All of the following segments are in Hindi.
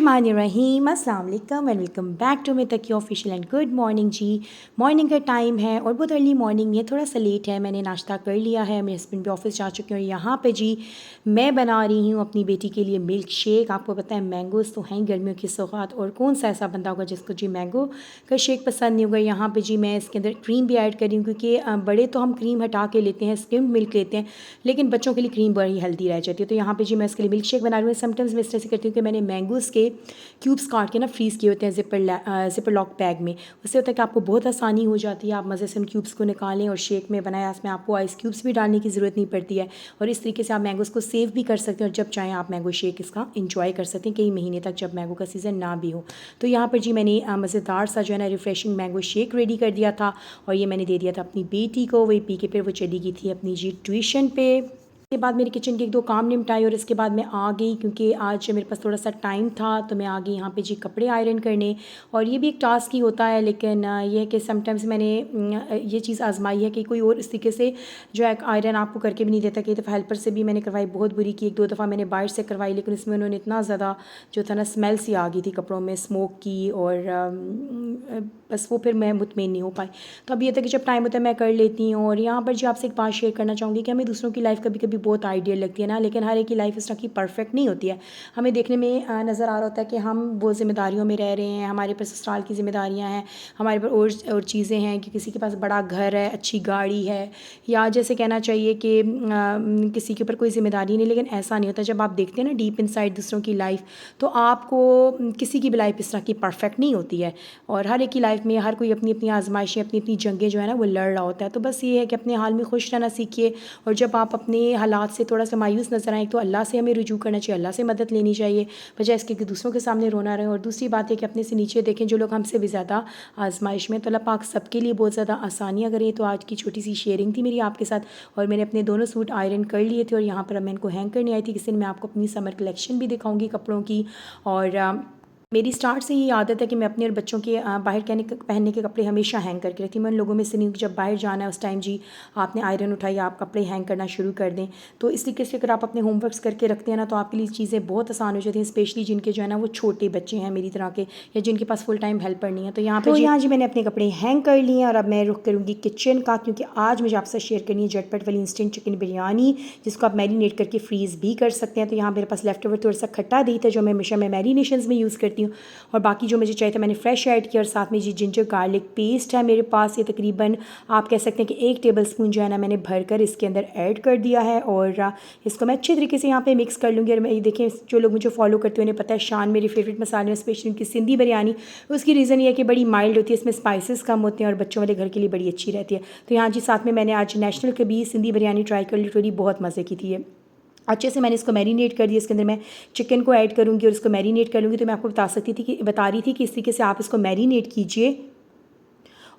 बिस्मिल्लाहिर्रहमानिर्रहीम अस्सलाम वालेकुम and welcome back to me Taqi official and good morning ji. Morning का टाइम है और बहुत अर्ली मॉर्निंग है, थोड़ा सा लेट है। मैंने नाश्ता कर लिया है, मेरे हस्बैंड भी ऑफिस जा चुके हैं और यहाँ पे जी मैं बना रही हूँ अपनी बेटी के लिए मिल्क शेक। आपको पता है मैंगोज़ तो हैं गर्मियों की सौगात, और कौन सा ऐसा बंदा होगा जिसको जी मैंगो का शेक पसंद नहीं होगा। यहाँ पर जी मैं इसके अंदर क्रीम भी ऐड कर रही हूँ, क्योंकि बड़े तो हम क्रीम हटा के लेते हैं, स्किम्ड मिल्क लेते हैं, लेकिन बच्चों के लिए क्रीम बड़ी हेल्दी रह जाती है। तो यहाँ पे जी मैं इसके लिए मिल्क शेक बना रही हूँ। समटाइम्स मैं इस तरह से करती हूँ कि मैंने मैंगोज़ के क्यूब्स काट के ना फ्रीज़ किए होते हैं ज़िपर लॉक बैग में। उससे होता है कि आपको बहुत आसानी हो जाती है, आप मज़े से उन क्यूब्स को निकालें और शेक में बनाएं। इसमें आपको आइस क्यूब्स भी डालने की ज़रूरत नहीं पड़ती है, और इस तरीके से आप मैंगोज़ को सेव भी कर सकते हैं, और जब चाहें आप मैंगो शेक इसका इंजॉय कर सकते हैं कई महीने तक, जब मैंगो का सीज़न ना भी हो। तो यहाँ पर जी मैंने मज़ेदार सा जो है ना रिफ़्रेशिंग मैंगो शेक रेडी कर दिया था, और ये मैंने दे दिया था अपनी बेटी को। वही पी के फिर वो चली गई थी अपनी जी ट्यूशन पे। के बाद मेरे किचन के एक दो काम निपटाए और इसके बाद मैं आ गई, क्योंकि आज मेरे पास थोड़ा सा टाइम था, तो मैं आ गई यहाँ पे जी कपड़े आयरन करने। और ये भी एक टास्क ही होता है, लेकिन ये है कि समटाइम्स मैंने ये चीज़ आजमाई है कि कोई और इस तरीके से जो है आयरन आपको करके भी नहीं देता। कई दफ़ा हेल्पर से भी मैंने करवाई, बहुत बुरी की। एक दो दफ़ा मैंने बाहर से करवाई, लेकिन इसमें उन्होंने इतना ज़्यादा जो था ना स्मेल सी आ गई थी कपड़ों में, स्मोक की, और बस वो फिर मैं मुतमईन नहीं हो पाई। तो अब ये था कि जब टाइम होता है मैं कर लेती हूँ। और यहाँ पर जी आपसे एक बात शेयर करना चाहूँगी कि हमें दूसरों की लाइफ कभी कभी बहुत आइडियल लगती है ना, लेकिन हर एक की लाइफ इस तरह की परफेक्ट नहीं होती है। हमें देखने में नज़र आ रहा होता है कि हम वो ज़िम्मेदारियों में रह रहे हैं, हमारे पर ससुराल की ज़िम्मेदारियाँ हैं, हमारे पर और चीज़ें हैं, कि किसी के पास बड़ा घर है, अच्छी गाड़ी है, या जैसे कहना चाहिए कि किसी के ऊपर कोई ज़िम्मेदारी नहीं। लेकिन ऐसा नहीं होता। जब आप देखते हैं ना डीप इनसाइड दूसरों की लाइफ, तो आपको किसी की भी लाइफ इस तरह की परफेक्ट नहीं होती है, और हर एक की लाइफ में हर कोई अपनी अपनी आजमाइशें, अपनी अपनी जंगें जो है ना वो लड़ रहा होता है। तो बस ये है कि अपने हाल में खुश रहना सीखिए, और जब आप अपने हालात से थोड़ा सा मायूस नज़र आए तो अल्लाह से हमें रुजू करना चाहिए, अल्लाह से मदद लेनी चाहिए, बजाय इसके कि दूसरों के सामने रोना रहे। और दूसरी बात है कि अपने से नीचे देखें जो लोग हमसे भी ज़्यादा आजमाइश में। तो अल्लाह पाक सबके लिए बहुत ज़्यादा आसानियाँ करें। तो आज की छोटी सी शेयरिंग थी मेरी आपके साथ, और मैंने अपने दोनों सूट आयरन कर लिए थे, और यहाँ पर मैं इनको हैंग करने आई थी। किसी दिन मैं आपको अपनी समर कलेक्शन भी दिखाऊंगी कपड़ों की। और मेरी स्टार्ट से ये आदत है कि मैं अपने और बच्चों के बाहर पहनने के कपड़े हमेशा हैंग करके रखती हूँ। मैं उन लोगों में से नहीं हूँ कि जब बाहर जाना है उस टाइम जी आपने आयरन उठाई, आप कपड़े हैंग करना शुरू कर दें। तो इस तरीके से अगर आप अपने होमवर्क्स करके रखते हैं ना, तो आपके लिए चीज़ें बहुत आसान हो जाती हैं, स्पेशली जिनके जो है ना वो छोटे बच्चे हैं मेरी तरह के, या जिनके पास फुल टाइम हेल्पर नहीं है। तो यहाँ जी मैंने अपने कपड़े हैंग कर लिए हैं, और अब मैं रुख करूँगी किचन का, क्योंकि आज मुझे आपसे शेयर करनी है झटपट वाली इंस्टेंट चिकन बिरयानी, जिसको आप मैरिनेट करके फ्रीज़ भी कर सकते हैं। तो यहाँ मेरे पास लेफ्ट ओवर थोड़ा सा खट्टा दही था, जो मैं हमेशा मैं मैरिनेशन में यूज़ करती हूँ, और बाकी जो मुझे चाहिए था मैंने फ्रेश ऐड किया। और साथ में जी जिंजर गार्लिक पेस्ट है मेरे पास, ये तकरीबन आप कह सकते हैं कि 1 टेबलस्पून जो है ना मैंने भरकर इसके अंदर ऐड कर दिया है, और इसको मैं अच्छे तरीके से यहाँ पे मिक्स कर लूँगी। और मैं देखें, जो लोग मुझे फॉलो करते हैं उन्हें पता है शान मेरे फेवरेट मसाले हैं, स्पेशली उनकी सिंधी बिरयानी। उसकी रीज़न ये है कि बड़ी माइल्ड होती है, इसमें स्पाइसेस कम होते हैं, और बच्चों वाले घर के लिए बड़ी अच्छी रहती है। तो यहाँ जी साथ में मैंने आज नेशनल कबीर सिंधी बिरयानी ट्राई कर ली, थोड़ी बहुत मज़े की थी ये। अच्छे से मैंने इसको मैरिनेट कर दिया। इसके अंदर मैं चिकन को ऐड करूँगी और इसको मैरिनेट कर लूँगी। तो मैं आपको बता रही थी कि इस तरीके से आप इसको मैरिनेट कीजिए,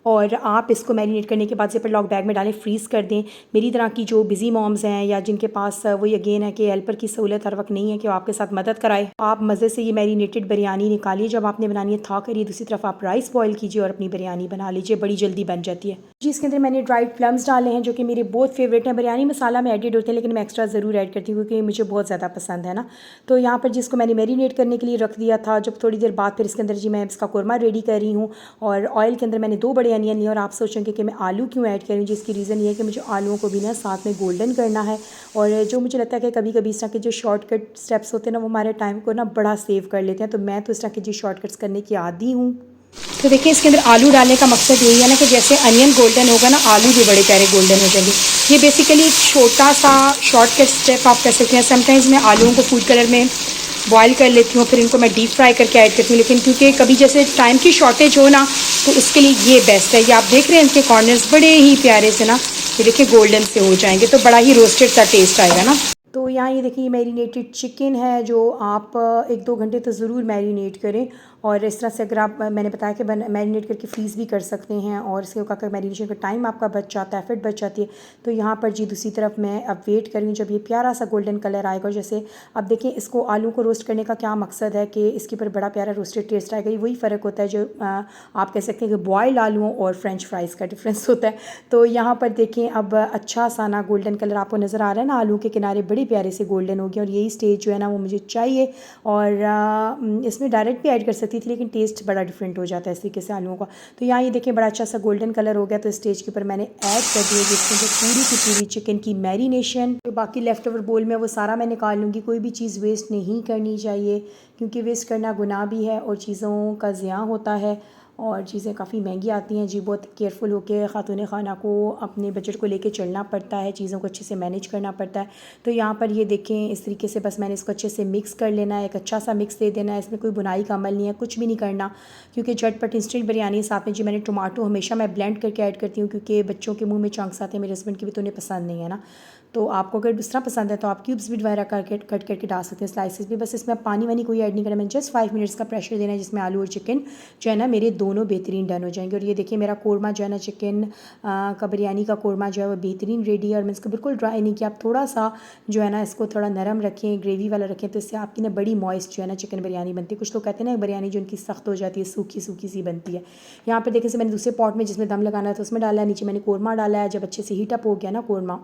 और आप इसको मैरिनेट करने के बाद ज़िपर लॉक बैग में डालें, फ्रीज़ कर दें। मेरी तरह की जो बिज़ी मॉम्स हैं, या जिनके पास वही अगेन है कि हेल्पर की सहूलत हर वक्त नहीं है कि वो आपके साथ मदद कराए, आप मज़े से ये मैरिनेटेड बिरयानी निकालिए। जब आपने बनानी है था करिए, दूसरी तरफ आप राइस बॉयल कीजिए और अपनी बिरयानी बना लीजिए, बड़ी जल्दी बन जाती है जी। इसके अंदर मैंने ड्राइड प्लम्स डाले हैं, जो कि मेरे बहुत फेवरेट हैं। बिरयानी मसाला में एडिड होते हैं, लेकिन मैं एक्स्ट्रा ज़रूर ऐड करती हूँ, क्योंकि मुझे बहुत ज़्यादा पसंद है ना। तो यहाँ पर जिसको मैंने मैरिनेट करने के लिए रख दिया था, जब थोड़ी देर बाद फिर इसके अंदर जी मैं इसका कोरमा रेडी कर रही हूँ। और ऑयल के अंदर मैंने 2 बड़े अनियन लिए, और आप सोचेंगे कि मैं आलू क्यों ऐड करूँ, जिसकी रीज़न ये है कि मुझे आलूओं को भी ना साथ में गोल्डन करना है। और जो मुझे लगता है कि कभी कभी इस तरह के जो शॉर्टकट स्टेप्स होते हैं ना, वो हमारे टाइम को ना बड़ा सेव कर लेते हैं। तो मैं तो इस तरह के जो शॉर्टकट्स करने की आदी हूँ। तो देखिए, इसके अंदर आलू डालने का मकसद यही है ना कि जैसे अनियन गोल्डन होगा ना, आलू भी बड़े प्यारे गोल्डन हो जाएंगे। ये बेसिकली एक छोटा सा शॉर्टकट स्टेप आप कर सकते हैं। समटाइम्स मैं आलूओं को फूड कलर में बॉयल कर लेती हूँ, फिर इनको मैं डीप फ्राई करके ऐड करती हूँ, लेकिन क्योंकि कभी जैसे टाइम की शॉर्टेज हो ना, तो उसके लिए ये बेस्ट है। ये आप देख रहे हैं इनके कॉर्नर्स बड़े ही प्यारे से ना, ये देखिए गोल्डन से हो जाएंगे, तो बड़ा ही रोस्टेड सा टेस्ट आएगा ना। तो यहाँ ये देखिए मैरिनेटेड चिकन है, जो आप 1-2 घंटे तो ज़रूर मैरिनेट करें। और इस तरह से अगर आप मैंने बताया कि मैरिनेट करके फ्रीज़ भी कर सकते हैं और इसके अगर मैरिनेशन का टाइम आपका बच जाता है, एफर्ट बच जाती है। तो यहाँ पर जी दूसरी तरफ मैं अब वेट कर रही हूँ जब ये प्यारा सा गोल्डन कलर आएगा। और जैसे अब देखें, इसको आलू को रोस्ट करने का क्या मकसद है कि इसके ऊपर बड़ा प्यारा रोस्टेड टेस्ट आएगा। ये वही फ़र्क होता है जो आप कह सकते हैं कि बॉयल्ड आलूओं और फ्रेंच फ्राइज़ का डिफरेंस होता है। तो यहाँ पर देखें अब अच्छा सा ना गोल्डन कलर आपको नज़र आ रहा है ना, आलू के किनारे बड़े प्यारे से गोल्डन हो गए और यही स्टेज जो है ना वो मुझे चाहिए। और इसमें डायरेक्ट भी ऐड कर सकती थी लेकिन टेस्ट बड़ा डिफरेंट हो जाता है इस तरीके से आलूओं का। तो यहाँ ये देखें बड़ा अच्छा सा गोल्डन कलर हो गया। तो स्टेज के ऊपर मैंने ऐड कर दिया जिसमें जो पूरी की पूरी चिकन की मैरिनेशन, जो बाकी लेफ़्ट ओवर बोल में वो सारा मैं निकाल लूँगी। कोई भी चीज़ वेस्ट नहीं करनी चाहिए क्योंकि वेस्ट करना गुनाह भी है और चीज़ों का ज़िया होता है और चीज़ें काफ़ी महंगी आती हैं जी। बहुत केयरफुल होकर ख़ातून खाना को अपने बजट को लेके चलना पड़ता है, चीज़ों को अच्छे से मैनेज करना पड़ता है। तो यहाँ पर ये देखें इस तरीके से बस मैंने इसको अच्छे से मिक्स कर लेना है, एक अच्छा सा मिक्स दे देना है। इसमें कोई बुनाई का अमल नहीं है, कुछ भी नहीं करना क्योंकि झटपट इंस्टेंट बिरयानी। साथ में जी मैंने टमाटो हमेशा मैं ब्लेंड करके ऐड करती हूँ क्योंकि बच्चों के मुँह में चंक्स आते हैं, मेरे हस्बैंड की भी तो उन्हें पसंद नहीं है ना। तो आपको अगर दूसरा पसंद है तो आप क्यूब्स भी वगैरह करके कट करके डाल सकते हैं, स्लाइसेस भी। बस इसमें पानी वानी कोई ऐड नहीं करना, मैंने जस्ट 5 मिनट्स का प्रेशर देना है जिसमें आलू और चिकन जो है ना मेरे दोनों बेहतरीन डन हो जाएंगे। और ये देखिए मेरा कोरमा जो है ना चिकन का बिरयानी का कोरमा जो है वो बेहतरीन रेडी है। और मैंने इसको बिल्कुल ड्राई नहीं किया, आप थोड़ा सा जो है ना इसको थोड़ा नरम रखें, ग्रेवी वाला रखें, तो इससे आपकी ना बड़ी मॉइस्ट जो है ना चिकन बिरयानी बनती है। कुछ लोग कहते हैं ना बिरयानी जो उनकी सख्त हो जाती है, सूखी सूखी सी बनती है। यहाँ पर देखिए से मैंने दूसरे पॉट में जिसमें दम लगाना था उसमें डाला है, नीचे मैंने कोरमा डाला है। जब अच्छे से हीट अप हो गया ना कोरमा,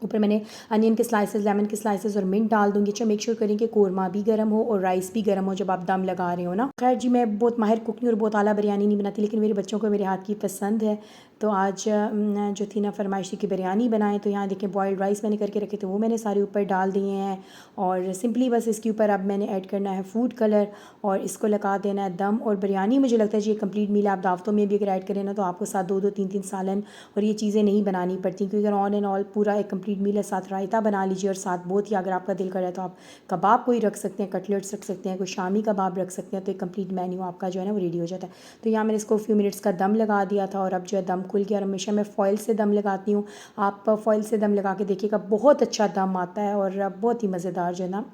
ऊपर मैंने अनियन के स्लाइसेस, लेमन के स्लाइसेस और मिंट डाल दूँगी। अच्छा मेक श्योर करें कि कोरमा भी गर्म हो और राइस भी गर्म हो जब आप दम लगा रहे हो ना। खैर जी मैं बहुत माहिर कुक नहीं और बहुत आला बिरयानी नहीं बनाती, लेकिन मेरे बच्चों को मेरे हाथ की पसंद है। तो आज जो थी ना फरमाइश थी कि बिरयानी बनाएं। तो यहाँ देखें बॉयल्ड राइस मैंने करके रखे थे, वो मैंने सारे ऊपर डाल दिए हैं। और सिंपली बस इसके ऊपर अब मैंने ऐड करना है फूड कलर और इसको लगा देना है दम। और बिरयानी मुझे लगता है जी ये कंप्लीट मील आप दावतों में भी अगर ऐड करें ना तो आपको साथ 2-2 3-3 सालन और ये चीज़ें नहीं बनानी पड़ती, क्योंकि अगर ऑन एंड ऑल पूरा एक कंप्लीट मील है, साथ रायता बना लीजिए और साथ बहुत ही अगर आपका दिल करे तो आप कबाब कोई रख सकते हैं, कटलेट्स रख सकते हैं, कोई शामी कबाब रख सकते हैं। तो एक कंप्लीट मेन्यू आपका जो है ना वो रेडी हो जाता है। तो यहाँ मैंने इसको फ्यू मिनट्स का दम लगा दिया था और अब जो है दम खुल गया। और हमेशा मैं फ़ॉइल से दम लगाती हूँ, आप फ़ॉइल से दम लगा के देखिएगा बहुत अच्छा दम आता है और बहुत ही मज़ेदार जो है ना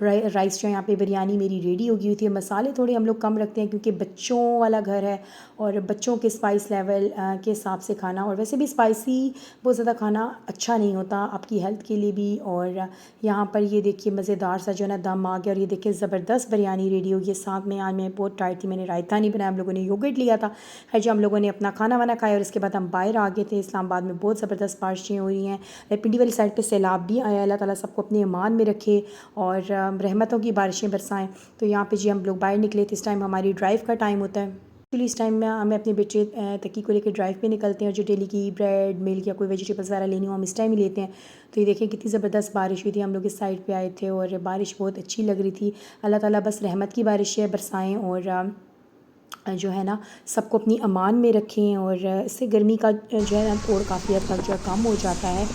राइस जो यहाँ पे बिरयानी मेरी रेडी हो गई हुई थी। मसाले थोड़े हम लोग कम रखते हैं क्योंकि बच्चों वाला घर है और बच्चों के स्पाइस लेवल के हिसाब से खाना, और वैसे भी स्पाइसी बहुत ज़्यादा खाना अच्छा नहीं होता आपकी हेल्थ के लिए भी। और यहाँ पर ये देखिए मज़ेदार सा जो है ना दम आ गया और ये देखिए ज़बरदस्त बिरयानी रेडी हो गई। साथ में आज मैं बहुत टाइट थी, मैंने रायता नहीं बनाया, हम लोगों ने योगर्ट लिया था। है जो हम लोगों ने अपना खाना वाना खाया और इसके बाद हम बाहर आ गए थे। इस्लामाबाद में बहुत ज़बरदस्त बारिशें हो रही हैं, पिंडी वाली साइड पर सैलाब भी आया। अल्लाह ताला सबको अपने ईमान में रखे और रहमतों की बारिशें बरसाएं। तो यहाँ पे जी हम लोग बाहर निकले थे, इस टाइम हमारी ड्राइव का टाइम होता है। एक्चुअली इस टाइम में हमें अपने बेटे तकी को लेकर ड्राइव पे निकलते हैं और जो डेली की ब्रेड मिल्क या कोई वेजिटेबल्स वगैरह लेनी हो हम इस टाइम ही लेते हैं। तो ये देखें कितनी ज़बरदस्त बारिश हुई थी, हम लोग इस साइड पे आए थे और बारिश बहुत अच्छी लग रही थी। अल्लाह ताला बस रहमत की बारिश है बरसाएँ और जो है ना सबको अपनी अमान में रखें और इससे गर्मी का जो है ना तोड़ काफ़ी हद तक जो है कम हो जाता है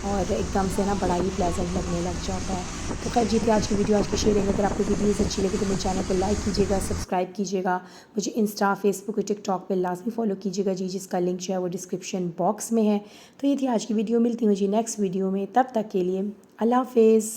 और एकदम से ना बड़ा ही प्लेजेंट लगने लग जाता है। तो खैर जी थी आज की वीडियो, आज की शेयरिंग। अगर आपको वीडियोस अच्छी लगी तो मेरे चैनल को लाइक कीजिएगा, सब्सक्राइब कीजिएगा, मुझे इंस्टा, फेसबुक और टिकटॉक पे लाजमी फॉलो कीजिएगा जी, जिसका लिंक जो है वो डिस्क्रिप्शन बॉक्स में है। तो ये थी आज की वीडियो, मिलती हूँ जी नेक्स्ट वीडियो में, तब तक के लिए अल्लाह हाफिज़।